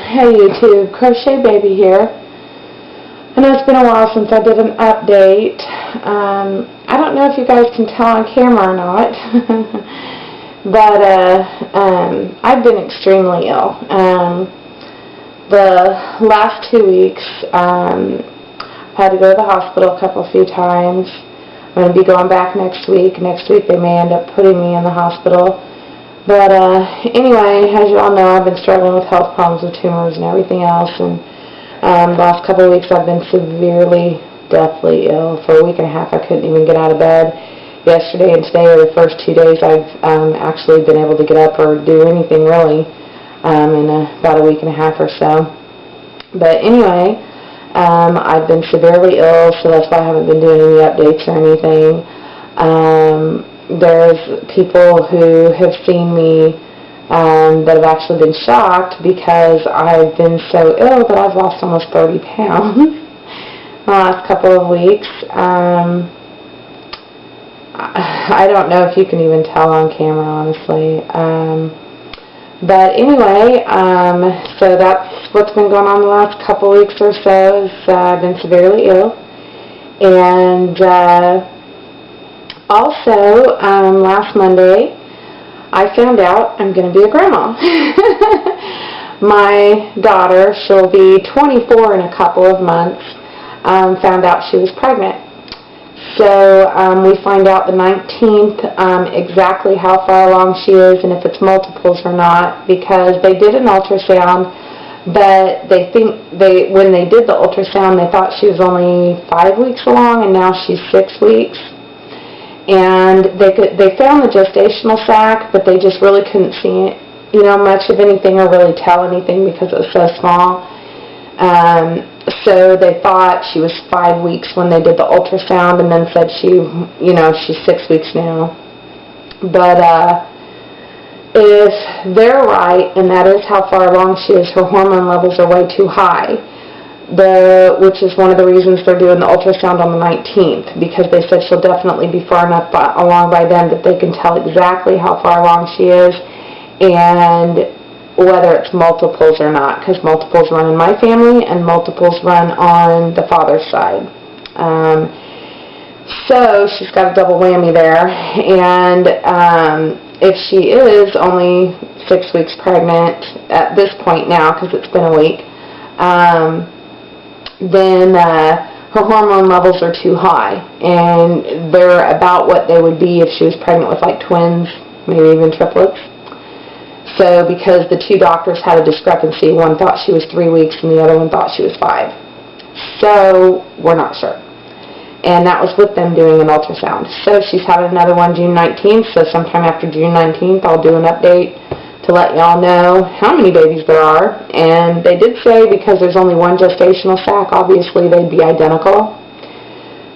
Hey YouTube, Crochet Baby here. I know it's been a while since I did an update. I don't know if you guys can tell on camera or not, but I've been extremely ill. The last 2 weeks, I had to go to the hospital a few times. I'm going to be going back next week. Next week they may end up putting me in the hospital. But anyway, as you all know, I've been struggling with health problems with tumors and everything else. And the last couple of weeks I've been severely, deathly ill. For a week and a half I couldn't even get out of bed. Yesterday and today are the first 2 days I've actually been able to get up or do anything really in about a week and a half or so. But anyway, I've been severely ill, so that's why I haven't been doing any updates or anything. There's people who have seen me that have actually been shocked because I've been so ill that I've lost almost 30 pounds in the last couple of weeks. I don't know if you can even tell on camera, honestly. But anyway, so that's what's been going on the last couple of weeks or so. Is, I've been severely ill. And also, last Monday, I found out I'm going to be a grandma. My daughter, she'll be 24 in a couple of months, found out she was pregnant. So we find out the 19th exactly how far along she is and if it's multiples or not, because they did an ultrasound, but when they did the ultrasound, they thought she was only 5 weeks along, and now she's 6 weeks. And they found the gestational sac, but they just really couldn't see it, much of anything or really tell anything because it was so small. So they thought she was 5 weeks when they did the ultrasound, and then said she's 6 weeks now. But if they're right, and that is how far along she is, her hormone levels are way too high. Which is one of the reasons they're doing the ultrasound on the 19th, because they said she'll definitely be far enough along by then that they can tell exactly how far along she is and whether it's multiples or not, because multiples run in my family and multiples run on the father's side. So she's got a double whammy there, and if she is only 6 weeks pregnant at this point now, because it's been a week, then her hormone levels are too high, and they're about what they would be if she was pregnant with like twins, maybe even triplets. So because the two doctors had a discrepancy, one thought she was 3 weeks and the other one thought she was 5. So we're not sure. And that was with them doing an ultrasound. So she's having another one June 19th, so sometime after June 19th I'll do an update to let y'all know how many babies there are. And they did say because there's only one gestational sac, obviously they'd be identical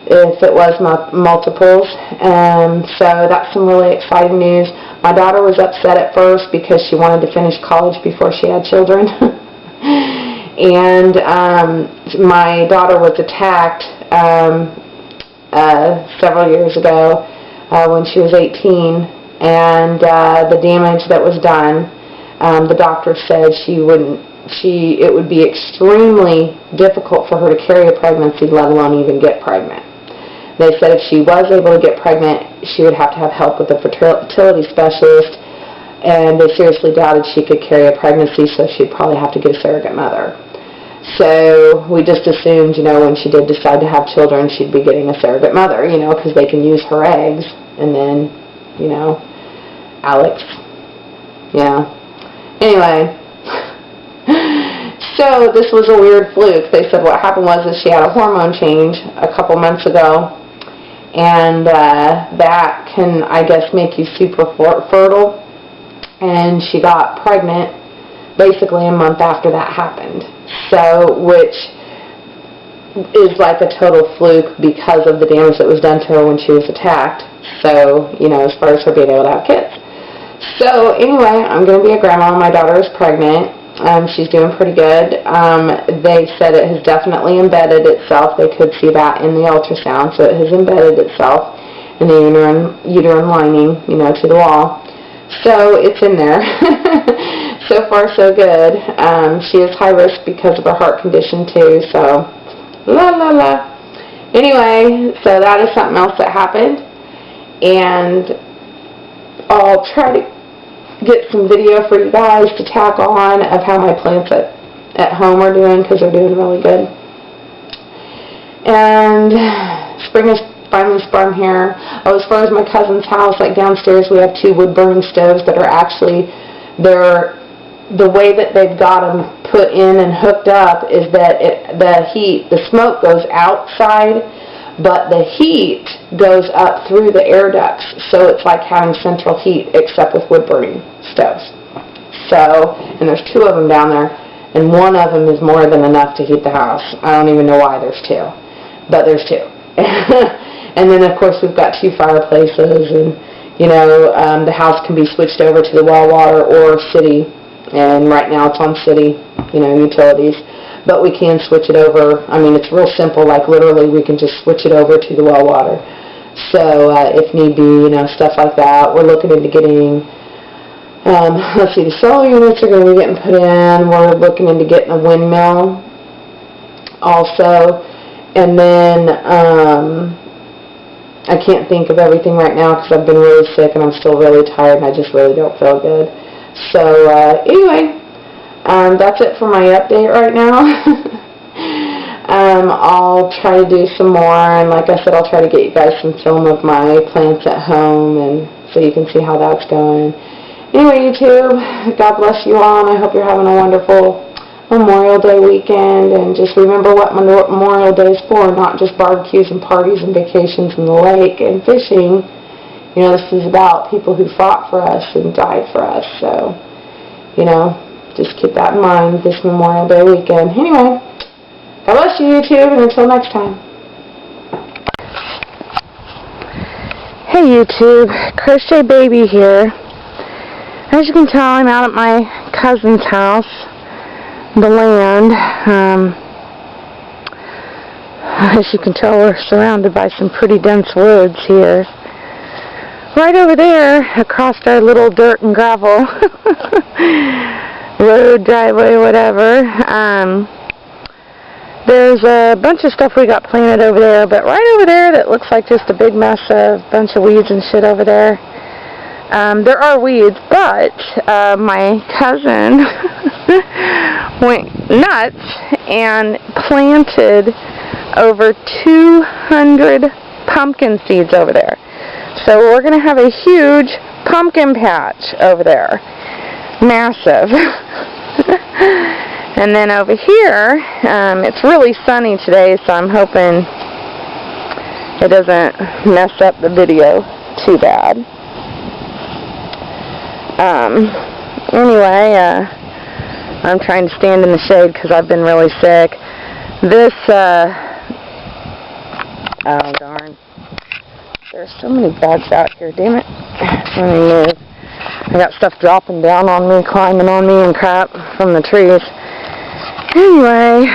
if it was multiples. So that's some really exciting news. My daughter was upset at first because she wanted to finish college before she had children. And my daughter was attacked several years ago when she was 18. And the damage that was done, the doctor said it would be extremely difficult for her to carry a pregnancy, let alone even get pregnant. They said if she was able to get pregnant, she would have to have help with a fertility specialist, and they seriously doubted she could carry a pregnancy, so she'd probably have to get a surrogate mother. So we just assumed, when she did decide to have children, she'd be getting a surrogate mother, because they can use her eggs, and then, Alex. Yeah. Anyway. So this was a weird fluke. They said what happened was she had a hormone change a couple months ago, and that can, I guess, make you super fertile. And she got pregnant basically a month after that happened. So, which is like a total fluke because of the damage that was done to her when she was attacked. So, as far as her being able to have kids. So, anyway, I'm going to be a grandma. My daughter is pregnant. She's doing pretty good. They said it has definitely embedded itself. They could see that in the ultrasound. So, it has embedded itself in the uterine lining, to the wall. So it's in there. So far, so good. She is high risk because of her heart condition too, so la la la. Anyway, so that is something else that happened, and I'll try to get some video for you guys to tack on of how my plants at home are doing, because they're doing really good. And spring is finally sprung here. Oh, as far as my cousin's house, like downstairs, we have 2 wood-burning stoves that are actually, the way that they've got them put in and hooked up is that the smoke goes outside, but the heat goes up through the air ducts. So it's like having central heat, except with wood-burning stoves. So, and there's 2 of them down there, and one of them is more than enough to heat the house. I don't even know why there's 2, but there's 2. And then, of course, we've got 2 fireplaces, and, you know, the house can be switched over to the well water or city, and right now it's on city, you know, utilities, but we can switch it over. I mean, it's real simple, like literally we can just switch it over to the well water. So, if need be, you know, stuff like that. We're looking into getting, let's see, the solar units are going to be getting put in. We're looking into getting a windmill also, and then, I can't think of everything right now because I've been really sick and I'm still really tired and I just really don't feel good. So, anyway, that's it for my update right now. I'll try to do some more, and like I said, I'll try to get you guys some film of my plants at home, and so you can see how that's going. Anyway, YouTube, God bless you all, and I hope you're having a wonderful Memorial Day weekend, and just remember what Memorial Day is for, not just barbecues and parties and vacations in the lake and fishing. You know, this is about people who fought for us and died for us, so, you know, just keep that in mind this Memorial Day weekend. Anyway, God bless you, YouTube, and until next time. Hey, YouTube, Crochet Baby here. As you can tell, I'm out at my cousin's house. The land, as you can tell, we're surrounded by some pretty dense woods here. Right over there, across our little dirt and gravel road, driveway, whatever, there's a bunch of stuff we got planted over there, but right over there that looks like just a big mess of bunch of weeds and shit over there. There are weeds, but my cousin went nuts and planted over 200 pumpkin seeds over there. So we're going to have a huge pumpkin patch over there. Massive. And then over here, it's really sunny today, so I'm hoping it doesn't mess up the video too bad. Anyway, I'm trying to stand in the shade because I've been really sick. This, oh darn. There's so many bugs out here, damn it. Let me move. I got stuff dropping down on me, climbing on me and crap from the trees. Anyway,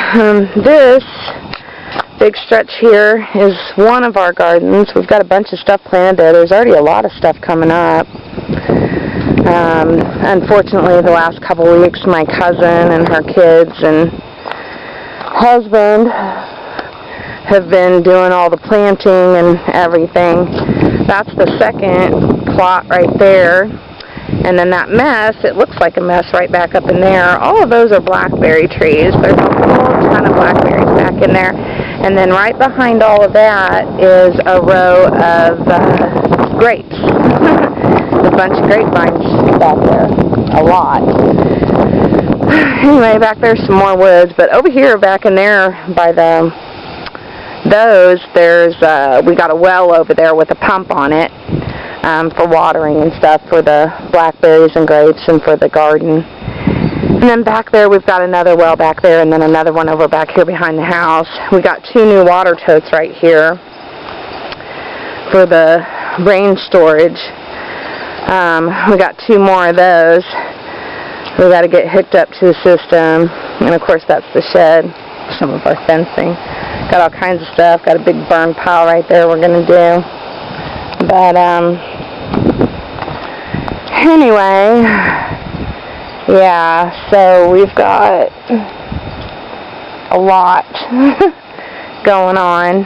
this big stretch here is one of our gardens. We've got a bunch of stuff planted there. There's already a lot of stuff coming up. Unfortunately, the last couple of weeks, my cousin and her kids and husband have been doing all the planting and everything. That's the second plot right there. And then that mess, it looks like a mess right back up in there. All of those are blackberry trees. There's a whole ton of blackberries back in there. And then right behind all of that is a row of grapes. A bunch of grapevines back there. A lot. Anyway, back there's some more woods. But over here, back in there by there's, we got a well over there with a pump on it. For watering and stuff, for the blackberries and grapes and for the garden. And then back there we've got another well back there, and then another one over back here behind the house. We got 2 new water totes right here for the rain storage. We got 2 more of those. We got to get hooked up to the system, and of course that's the shed, some of our fencing. Got all kinds of stuff. Got a big burn pile right there we're going to do. But, Anyway, yeah, so we've got a lot going on.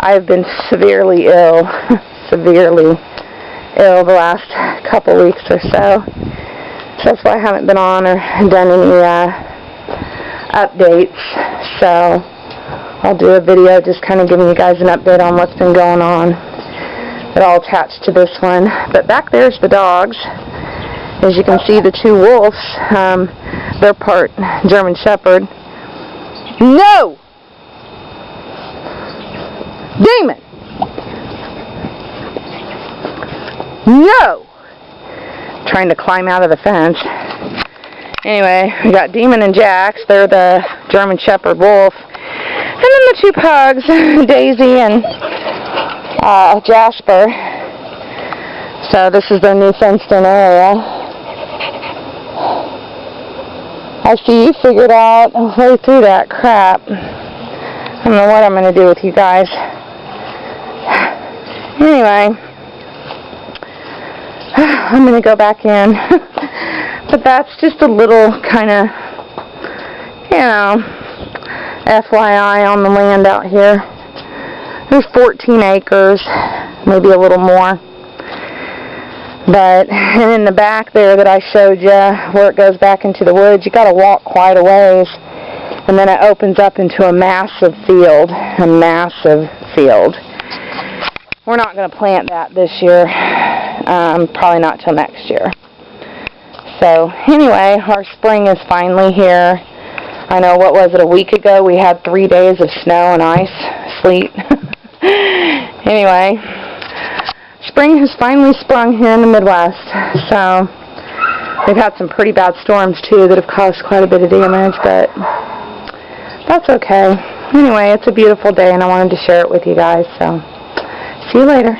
I've been severely ill, the last couple weeks or so. So that's why I haven't been on or done any updates. So I'll do a video just kind of giving you guys an update on what's been going on. But I'll attach to this one. But back there's the dogs. As you can see, the two wolves, they're part German Shepherd. No! Demon! No! Trying to climb out of the fence. Anyway, we got Demon and Jax. They're the German Shepherd wolf. And then the two pugs, Daisy and Jasper. So this is their new fenced-in area. I see you figured out a way through that crap. I don't know what I'm going to do with you guys. Anyway, I'm going to go back in. But that's just a little kind of, you know, FYI on the land out here. There's 14 acres, maybe a little more. But, and in the back there that I showed you, where it goes back into the woods, you got to walk quite a ways. And then it opens up into a massive field. We're not going to plant that this year. Probably not till next year. So, anyway, our spring is finally here. I know, what was it, a week ago we had 3 days of snow and ice, sleet. Anyway, spring has finally sprung here in the Midwest. So, we've had some pretty bad storms too that have caused quite a bit of damage, but that's okay. Anyway, it's a beautiful day and I wanted to share it with you guys, so see you later.